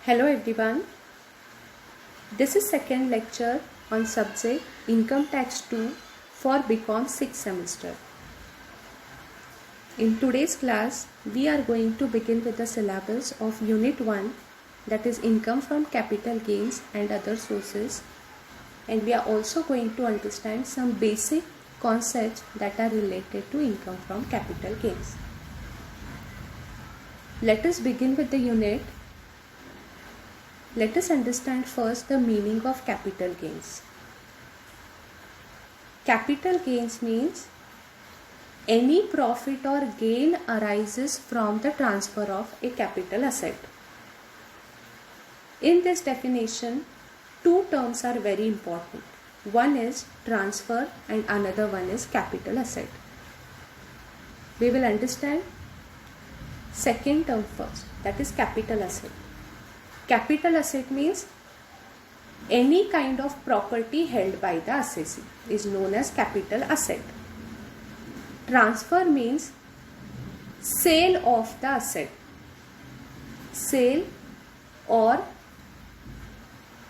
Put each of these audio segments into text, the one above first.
Hello everyone. This is second lecture on subject Income Tax 2 for BCom 6th semester. In today's class, we are going to begin with the syllabus of Unit 1, that is income from capital gains and other sources, and we are also going to understand some basic concepts that are related to income from capital gains. Let us begin with the unit. Let us understand first the meaning of capital gains. Capital gains means any profit or gain arises from the transfer of a capital asset. In this definition, two terms are very important. One is transfer and another one is capital asset. We will understand second term first, that is capital asset. Capital asset means any kind of property held by the assessee is known as capital asset. Transfer means sale of the asset. Sale or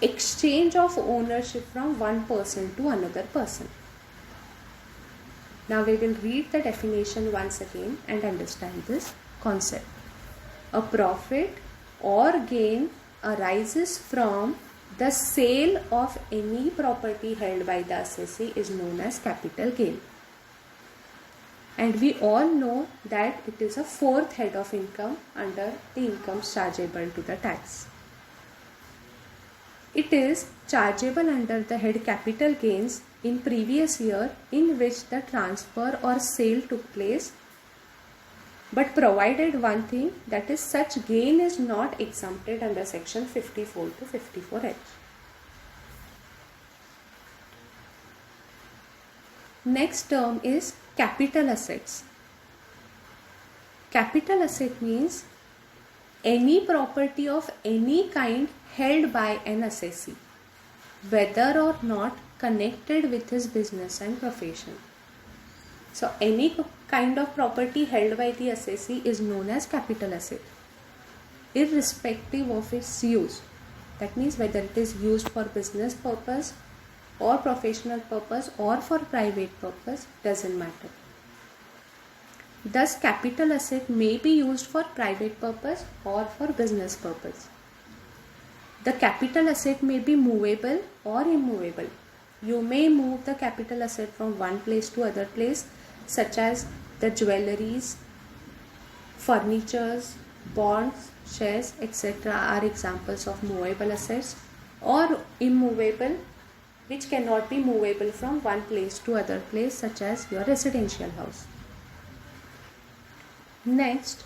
exchange of ownership from one person to another person. Now we will read the definition once again and understand this concept. A profit or gain arises from the sale of any property held by the assessee is known as capital gain. And we all know that it is a fourth head of income under the incomes chargeable to the tax. It is chargeable under the head capital gains in previous year in which the transfer or sale took place, but provided one thing, that is such gain is not exempted under section 54 to 54H. Next term is capital assets. Capital asset means any property of any kind held by an assessee, whether or not connected with his business and profession. So any kind of property held by the assessee is known as capital asset, irrespective of its use. That means whether it is used for business purpose or professional purpose or for private purpose, doesn't matter. Thus, capital asset may be used for private purpose or for business purpose. The capital asset may be movable or immovable. You may move the capital asset from one place to other place, such as the jewelries, furnitures, bonds, shares, etc. are examples of movable assets, or immovable, which cannot be movable from one place to other place, such as your residential house. Next,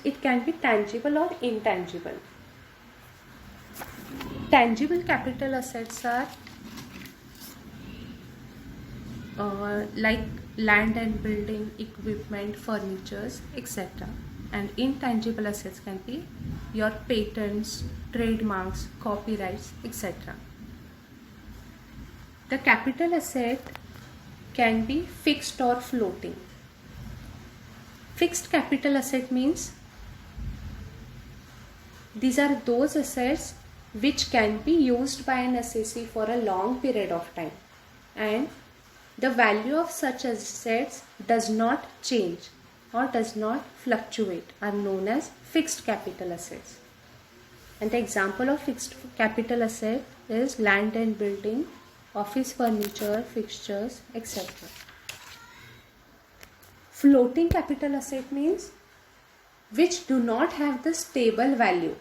it can be tangible or intangible. Tangible capital assets are like land and building, equipment, furnitures, etc. And intangible assets can be your patents, trademarks, copyrights, etc. The capital asset can be fixed or floating. Fixed capital asset means these are those assets which can be used by an assessee for a long period of time, and the value of such assets does not change or does not fluctuate, are known as fixed capital assets. And the example of fixed capital asset is land and building, office furniture, fixtures, etc. Floating capital asset means which do not have the stable value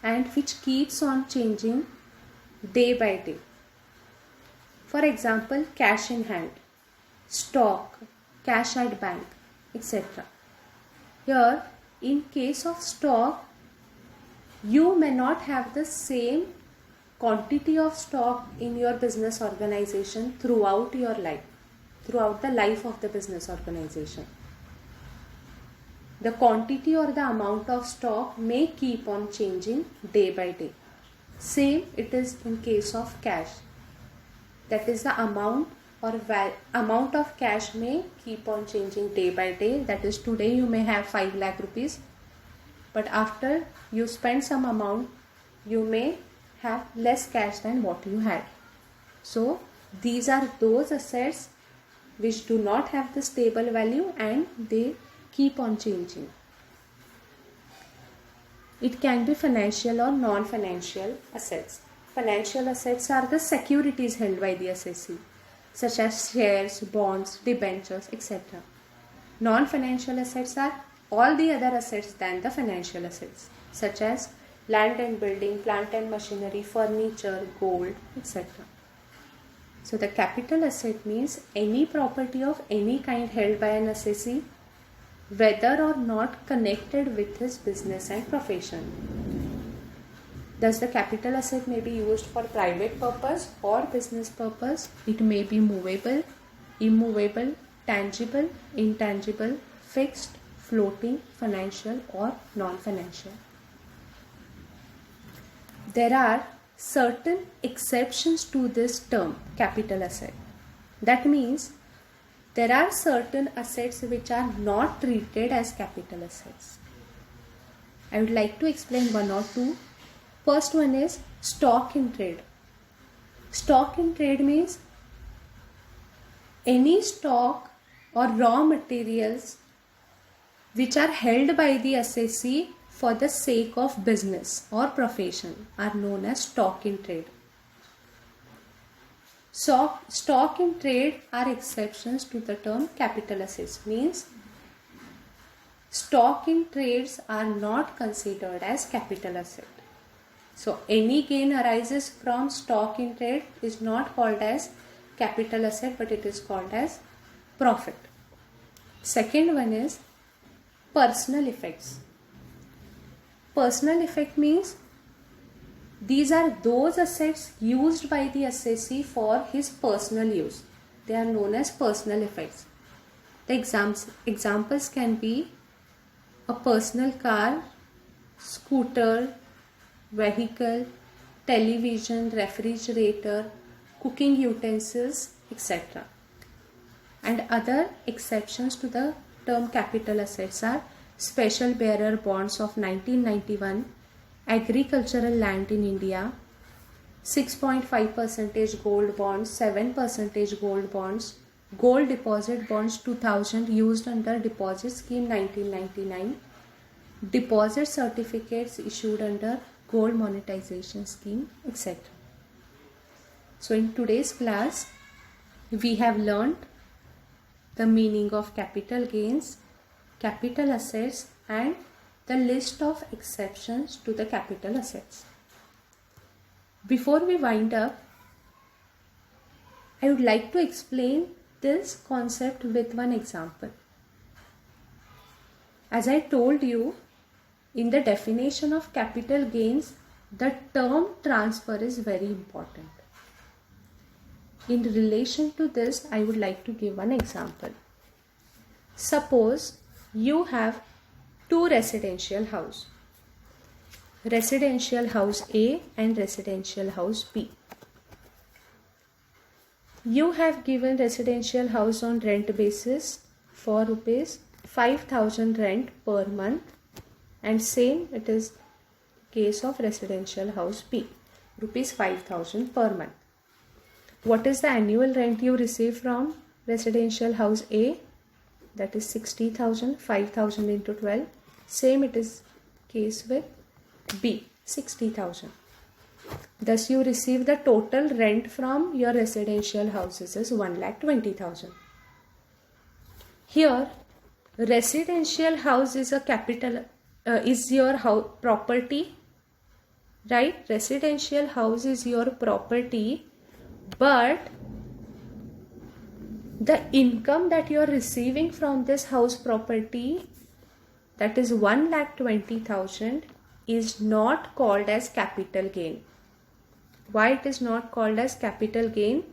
and which keeps on changing day by day. For example, cash in hand, stock, cash at bank, etc. Here, in case of stock, you may not have the same quantity of stock in your business organization throughout your life, throughout the life of the business organization. The quantity or the amount of stock may keep on changing day by day. Same it is in case of cash. that is the amount or amount of cash may keep on changing day by day. That is, today you may have 5 lakh rupees, but after you spend some amount, you may have less cash than what you had. So these are those assets which do not have the stable value and they keep on changing. It can be financial or non-financial assets. Financial assets are the securities held by the assessee, such as shares, bonds, debentures, etc. Non-financial assets are all the other assets than the financial assets, such as land and building, plant and machinery, furniture, gold, etc. So the capital asset means any property of any kind held by an assessee, whether or not connected with his business and profession. Thus the capital asset may be used for private purpose or business purpose. It may be movable, immovable, tangible, intangible, fixed, floating, financial or non-financial. There are certain exceptions to this term capital asset. That means there are certain assets which are not treated as capital assets. I would like to explain one or two. First one is stock in trade. Stock in trade means any stock or raw materials which are held by the assessee for the sake of business or profession are known as stock in trade. So, stock in trade are exceptions to the term capital assets. Means stock in trades are not considered as capital asset. So any gain arises from stock in trade is not called as capital asset, but it is called as profit. Second one is personal effects. Personal effect means these are those assets used by the assessee for his personal use. They are known as personal effects. The examples can be a personal car, scooter, vehicle, television, refrigerator, cooking utensils, etc. And other exceptions to the term capital assets are special bearer bonds of 1991, agricultural land in India, 6.5% gold bonds, 7% gold bonds, gold deposit bonds 2000 used under deposit scheme 1999, deposit certificates issued under gold monetization scheme, etc. So in today's class, we have learned the meaning of capital gains, capital assets and the list of exceptions to the capital assets. Before we wind up, I would like to explain this concept with one example. As I told you, in the definition of capital gains, the term transfer is very important. In relation to this, I would like to give one example. Suppose you have two residential houses, residential house A and residential house B. You have given residential house on rent basis for rupees 5,000 rent per month, and same it is case of residential house B, rupees 5,000 per month. What is the annual rent you receive from residential house A? That is 60,000, 5,000 into 12. Same it is case with B, 60,000. Thus you receive the total rent from your residential houses is 1,20,000. Here residential house is a capital is your property, right? Residential house is your property, but the income that you are receiving from this house property, that is 1,20,000, is not called as capital gain. Why it is not called as capital gain?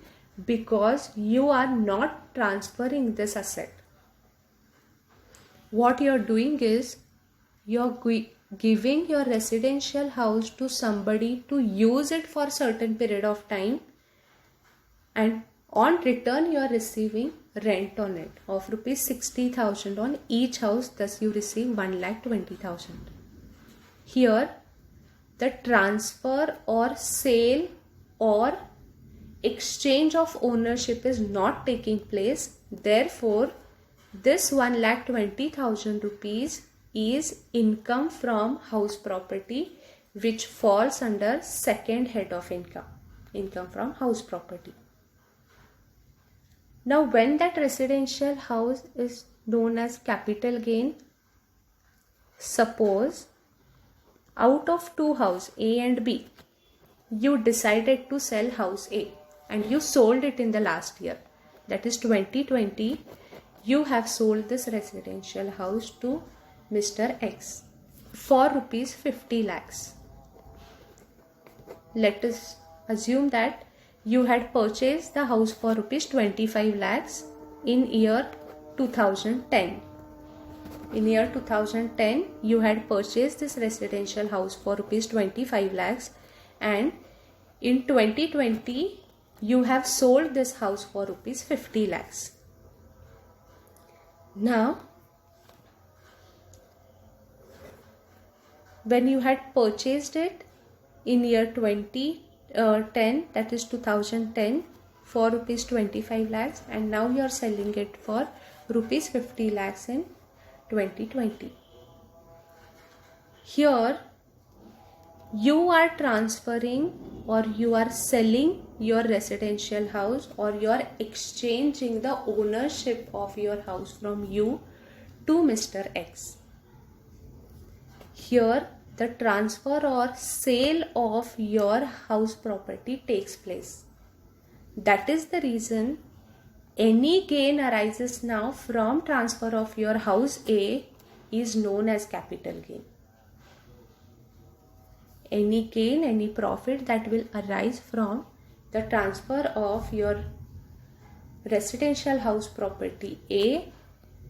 Because you are not transferring this asset. What you are doing is you are giving your residential house to somebody to use it for a certain period of time, and on return you are receiving rent on it of rupees 60,000 on each house, thus you receive 1,20,000. Here the transfer or sale or exchange of ownership is not taking place, therefore this 1,20,000 rupees is income from house property, which falls under second head of income from house property. Now when that residential house is known as capital gain, suppose out of two houses A and B, you decided to sell house A and you sold it in the last year, that is 2020. You have sold this residential house to Mr. X for rupees 50 lakhs. Let us assume that you had purchased the house for rupees 25 lakhs in year 2010. In year 2010, you had purchased this residential house for rupees 25 lakhs, and in 2020, you have sold this house for rupees 50 lakhs. Now, when you had purchased it in year 2010, that is 2010, for rupees 25 lakhs, and now you are selling it for rupees 50 lakhs in 2020. Here you are transferring or you are selling your residential house, or you are exchanging the ownership of your house from you to Mr. X. Here the transfer or sale of your house property takes place. That is the reason any gain arises now from transfer of your house A is known as capital gain. Any gain, any profit that will arise from the transfer of your residential house property A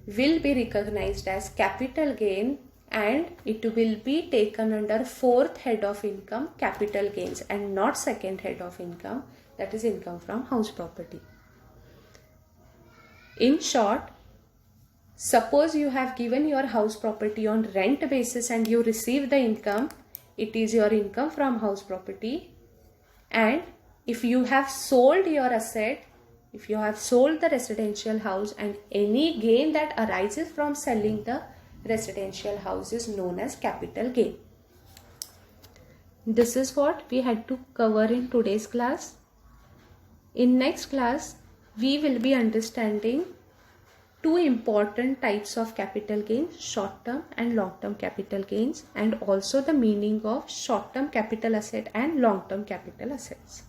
will be recognized as capital gain, and it will be taken under fourth head of income, capital gains, and not second head of income, that is income from house property. In short, suppose you have given your house property on rent basis and you receive the income, it is your income from house property. And if you have sold your asset, if you have sold the residential house, and any gain that arises from selling the residential house is known as capital gain. This is what we had to cover in today's class. In next class, we will be understanding two important types of capital gains, short-term and long-term capital gains, and also the meaning of short-term capital asset and long-term capital assets.